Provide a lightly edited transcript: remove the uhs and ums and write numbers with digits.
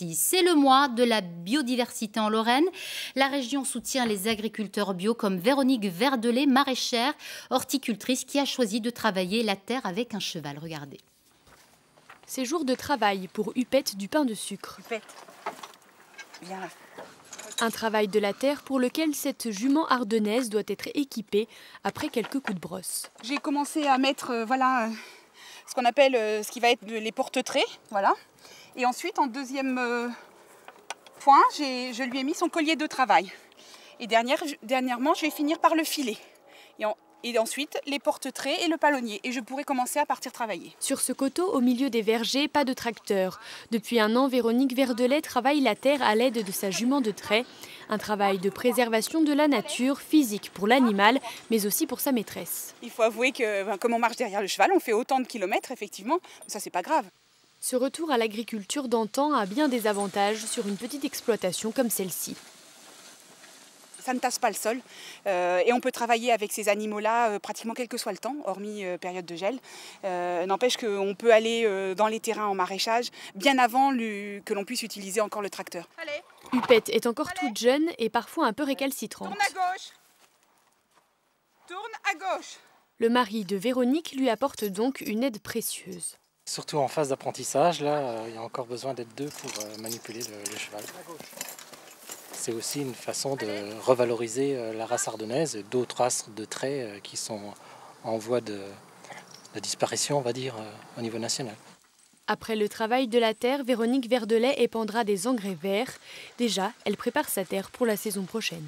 Nancy. C'est le mois de la biodiversité en Lorraine. La région soutient les agriculteurs bio comme Véronique Verdelet, maraîchère, horticultrice, qui a choisi de travailler la terre avec un cheval. Regardez. Ces jours de travail pour Hupette du pain de sucre. Viens là. Un travail de la terre pour lequel cette jument ardennaise doit être équipée après quelques coups de brosse. J'ai commencé à mettre ce qu'on appelle ce qui va être les porte-traits. Voilà. Et ensuite, en deuxième point, je lui ai mis son collier de travail. Et dernièrement, je vais finir par le filet. Et ensuite, les porte-traits et le palonnier. Et je pourrai commencer à partir travailler. Sur ce coteau, au milieu des vergers, pas de tracteur. Depuis un an, Véronique Verdelet travaille la terre à l'aide de sa jument de trait. Un travail de préservation de la nature, physique pour l'animal, mais aussi pour sa maîtresse. Il faut avouer que comme on marche derrière le cheval, on fait autant de kilomètres, effectivement. Ça, c'est pas grave. Ce retour à l'agriculture d'antan a bien des avantages sur une petite exploitation comme celle-ci. Ça ne tasse pas le sol et on peut travailler avec ces animaux-là pratiquement quel que soit le temps, hormis période de gel. N'empêche qu'on peut aller dans les terrains en maraîchage bien avant que l'on puisse utiliser encore le tracteur. Allez. Hupette est encore toute jeune et parfois un peu récalcitrante. Tourne à gauche. Tourne à gauche. Le mari de Véronique lui apporte donc une aide précieuse. Surtout en phase d'apprentissage, là, il y a encore besoin d'être deux pour manipuler le cheval. C'est aussi une façon de revaloriser la race ardennaise et d'autres races de traits qui sont en voie de disparition, on va dire, au niveau national. Après le travail de la terre, Véronique Verdelet épandra des engrais verts. Déjà, elle prépare sa terre pour la saison prochaine.